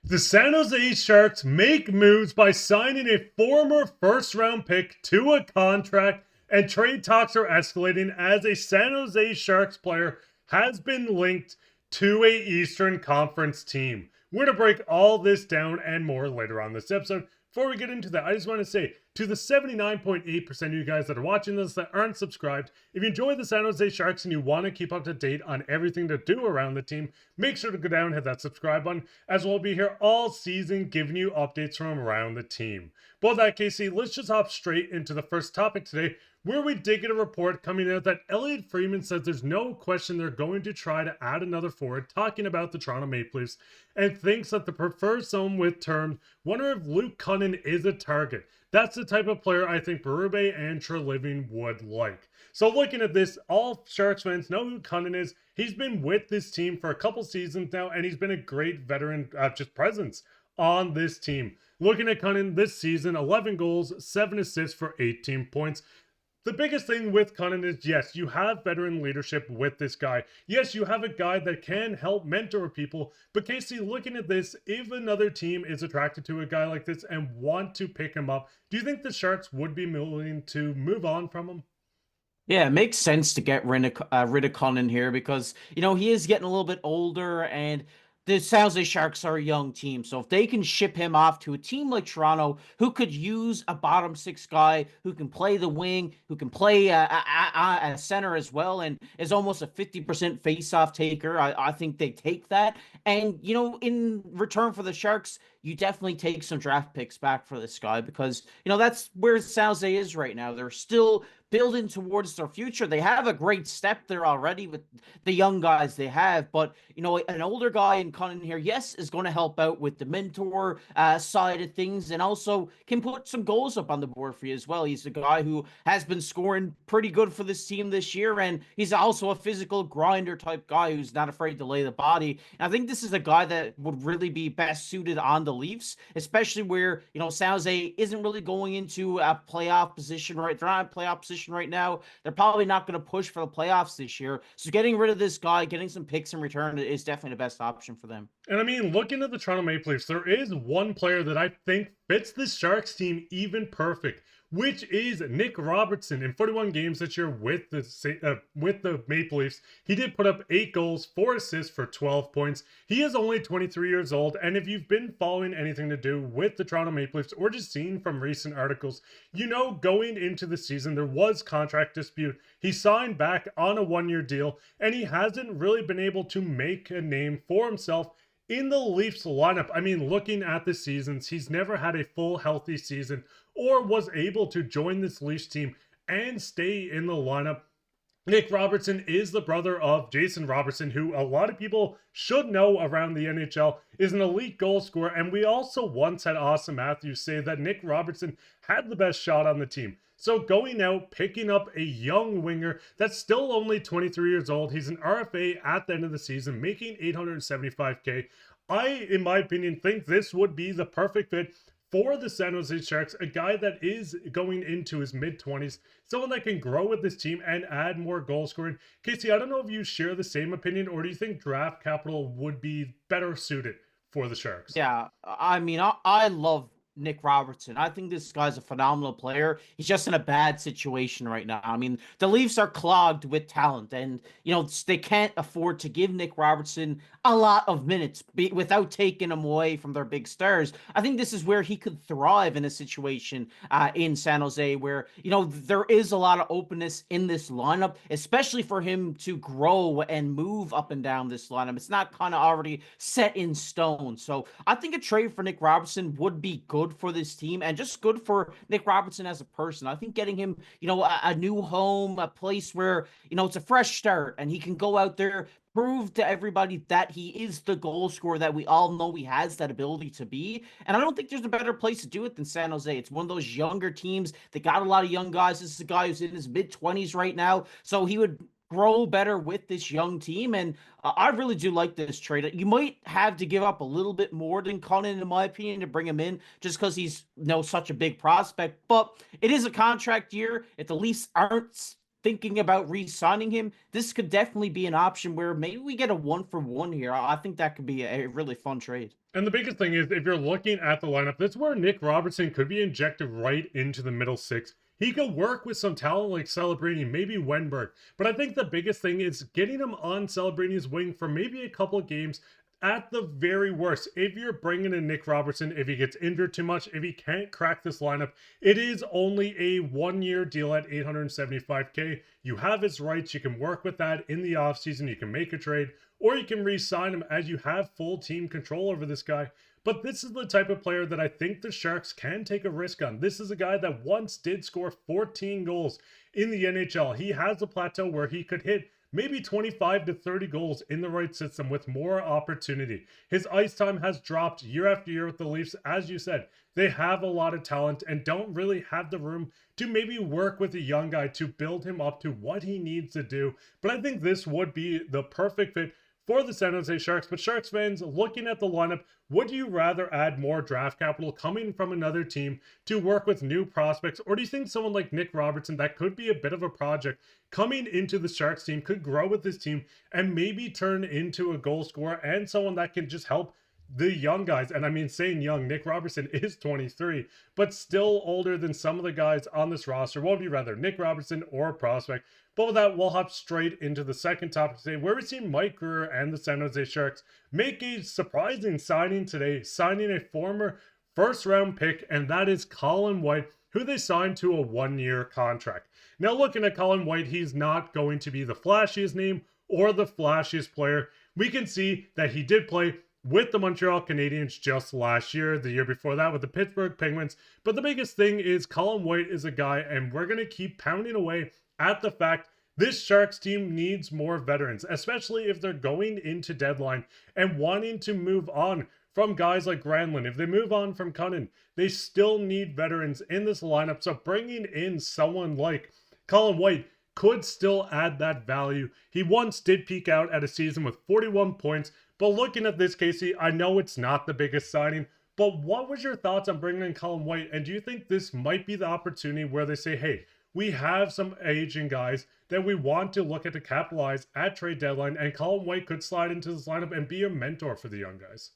The San Jose Sharks make moves by signing a former first-round pick to a contract, and trade talks are escalating as a San Jose Sharks player has been linked to a Eastern Conference team. We're going to break all this down and more later on this episode. Before we get into that, I just want to say to the 79.8% of you guys that are watching this that aren't subscribed, if you enjoy the San Jose Sharks and you want to keep up to date on everything to do around the team, make sure to go down and hit that subscribe button, as we'll be here all season giving you updates from around the team. But with that, KC, let's just hop straight into the first topic today, where we did get a report coming out that Elliot Friedman says there's no question they're going to try to add another forward, talking about the Toronto Maple Leafs, and thinks that the preferred zone with terms, wonder if Luke Kunin is a target. That's the type of player I think Berube and Treliving would like. So looking at this, all Sharks fans know who Kunin is. He's been with this team for a couple seasons now, and he's been a great veteran just presence on this team. Looking at Kunin this season, 11 goals, 7 assists for 18 points. The biggest thing with Kunin is, yes, you have veteran leadership with this guy. Yes, you have a guy that can help mentor people. But Casey, looking at this, if another team is attracted to a guy like this and want to pick him up, do you think the Sharks would be willing to move on from him? Yeah, it makes sense to get rid of Conan here because, he is getting a little bit older and the San Jose Sharks are a young team. So if they can ship him off to a team like Toronto who could use a bottom six guy who can play the wing, who can play a center as well, and is almost a 50% face-off taker, I think they take that. And, in return for the Sharks, you definitely take some draft picks back for this guy because, that's where San Jose is right now. They're still building towards their future. They have a great step there already with the young guys they have, but an older guy in Conan here, yes, is going to help out with the mentor side of things, and also can put some goals up on the board for you as well. He's a guy who has been scoring pretty good for this team this year, and he's also a physical grinder type guy who's not afraid to lay the body. And I think this is a guy that would really be best suited on the Leafs, especially where San Jose isn't really going into a playoff position right. They're not in a playoff position right now. They're probably not going to push for the playoffs this year. So getting rid of this guy, getting some picks in return is definitely the best option for them. And I mean, looking at the Toronto Maple Leafs, there is one player that I think fits the Sharks team even perfect, which is Nick Robertson. In 41 games this year with the Maple Leafs, he did put up 8 goals, 4 assists for 12 points. He is only 23 years old, and if you've been following anything to do with the Toronto Maple Leafs or just seen from recent articles, going into the season there was contract dispute. He signed back on a 1-year deal, and he hasn't really been able to make a name for himself in the Leafs lineup. I mean, looking at the seasons, he's never had a full healthy season or was able to join this Leafs team and stay in the lineup. Nick Robertson is the brother of Jason Robertson, who a lot of people should know around the NHL is an elite goal scorer. And we also once had Austin Matthews say that Nick Robertson had the best shot on the team. So going out, picking up a young winger that's still only 23 years old. He's an RFA at the end of the season, making $875K. I, in my opinion, think this would be the perfect fit for the San Jose Sharks, a guy that is going into his mid-20s, someone that can grow with this team and add more goal scoring. Casey, I don't know if you share the same opinion, or do you think draft capital would be better suited for the Sharks? Yeah, I mean, I love Nick Robertson. I think this guy's a phenomenal player. He's just in a bad situation right now. I mean, the Leafs are clogged with talent, and they can't afford to give Nick Robertson a lot of minutes without taking him away from their big stars. I think this is where he could thrive in a situation in San Jose where there is a lot of openness in this lineup, especially for him to grow and move up and down this lineup. It's not kind of already set in stone. So I think a trade for Nick Robertson would be good for this team and just good for Nick Robertson as a person. I think getting him, a new home, a place where, it's a fresh start and he can go out there, prove to everybody that he is the goal scorer that we all know he has that ability to be. And I don't think there's a better place to do it than San Jose. It's one of those younger teams. They got a lot of young guys. This is a guy who's in his mid-20s right now. So he would grow better with this young team. And I really do like this trade. You might have to give up a little bit more than Conan, in my opinion, to bring him in just because he's such a big prospect. But it is a contract year. If the Leafs aren't thinking about re-signing him, this could definitely be an option where maybe we get a 1-for-1 here. I think that could be a really fun trade. And the biggest thing is, if you're looking at the lineup, that's where Nick Robertson could be injected right into the middle six. He could work with some talent like Celebrini, maybe Wenberg. But I think the biggest thing is getting him on Celebrini's wing for maybe a couple of games at the very worst. If you're bringing in Nick Robertson, if he gets injured too much, if he can't crack this lineup, it is only a 1-year deal at $875K. You have his rights. You can work with that in the offseason. You can make a trade, or you can re-sign him as you have full team control over this guy. But this is the type of player that I think the Sharks can take a risk on. This is a guy that once did score 14 goals in the NHL. He has a plateau where he could hit maybe 25 to 30 goals in the right system with more opportunity. His ice time has dropped year after year with the Leafs. As you said, they have a lot of talent and don't really have the room to maybe work with a young guy to build him up to what he needs to do. But I think this would be the perfect fit for the San Jose Sharks. But Sharks fans, looking at the lineup, would you rather add more draft capital coming from another team to work with new prospects? Or do you think someone like Nick Robertson, that could be a bit of a project coming into the Sharks team, could grow with this team and maybe turn into a goal scorer and someone that can just help the young guys? And I mean, saying young, Nick Robertson is 23, but still older than some of the guys on this roster. What would you rather, Nick Robertson or a prospect? But with that, we'll hop straight into the second topic today, where we see Mike Grier and the San Jose Sharks make a surprising signing today, signing a former first-round pick, and that is Colin White, who they signed to a 1-year contract. Now, looking at Colin White, he's not going to be the flashiest name or the flashiest player. We can see that he did play with the Montreal Canadiens just last year, the year before that with the Pittsburgh Penguins. But the biggest thing is Colin White is a guy, and we're going to keep pounding away at the fact this Sharks team needs more veterans, especially if they're going into deadline and wanting to move on from guys like Granlund. If they move on from Kunin, they still need veterans in this lineup. So bringing in someone like Colin White could still add that value. He once did peak out at a season with 41 points, but looking at this, Casey, I know it's not the biggest signing, but what was your thoughts on bringing in Colin White? And do you think this might be the opportunity where they say, hey, we have some aging guys that we want to look at to capitalize at trade deadline, and Colin White could slide into this lineup and be a mentor for the young guys?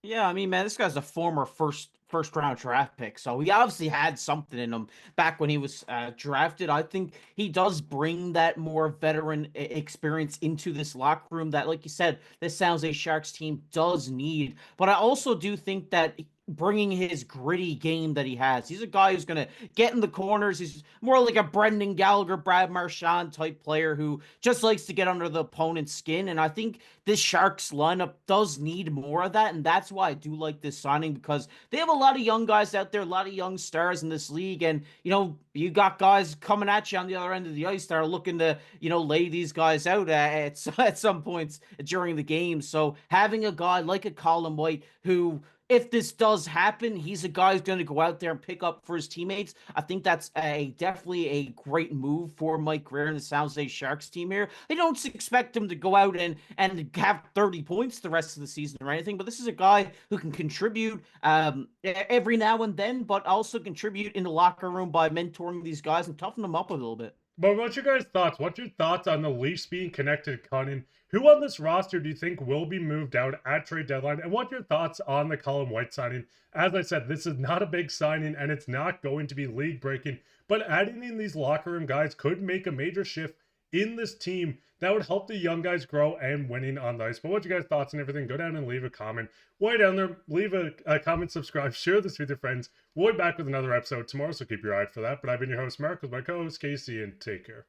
Yeah, I mean, man, this guy's a former first round draft pick, so he obviously had something in him back when he was drafted. I think he does bring that more veteran experience into this locker room that, like you said, this San Jose Sharks team does need. But I also do think that bringing his gritty game that he has, he's a guy who's going to get in the corners. He's more like a Brendan Gallagher, Brad Marchand type player who just likes to get under the opponent's skin. And I think this Sharks lineup does need more of that. And that's why I do like this signing, because they have a lot of young guys out there, a lot of young stars in this league. And, you know, you got guys coming at you on the other end of the ice that are looking to, you know, lay these guys out at some points during the game. So having a guy like a Colin White who, if this does happen, he's a guy who's going to go out there and pick up for his teammates. I think that's definitely a great move for Mike Grier and the San Jose Sharks team here. They don't expect him to go out and have 30 points the rest of the season or anything, but this is a guy who can contribute every now and then, but also contribute in the locker room by mentoring these guys and toughen them up a little bit. But what's your guys' thoughts? What's your thoughts on the Leafs being connected to Kunin? Who on this roster do you think will be moved out at trade deadline? And what's your thoughts on the Colin White signing? As I said, this is not a big signing and it's not going to be league breaking, but adding in these locker room guys could make a major shift in this team that would help the young guys grow and winning on the ice. But what's your guys' thoughts on everything? Go down and leave a comment. Way down there, leave a comment, subscribe, share this with your friends. We'll be back with another episode tomorrow, so keep your eye out for that. But I've been your host, Mark, with my co-host, Casey, and take care.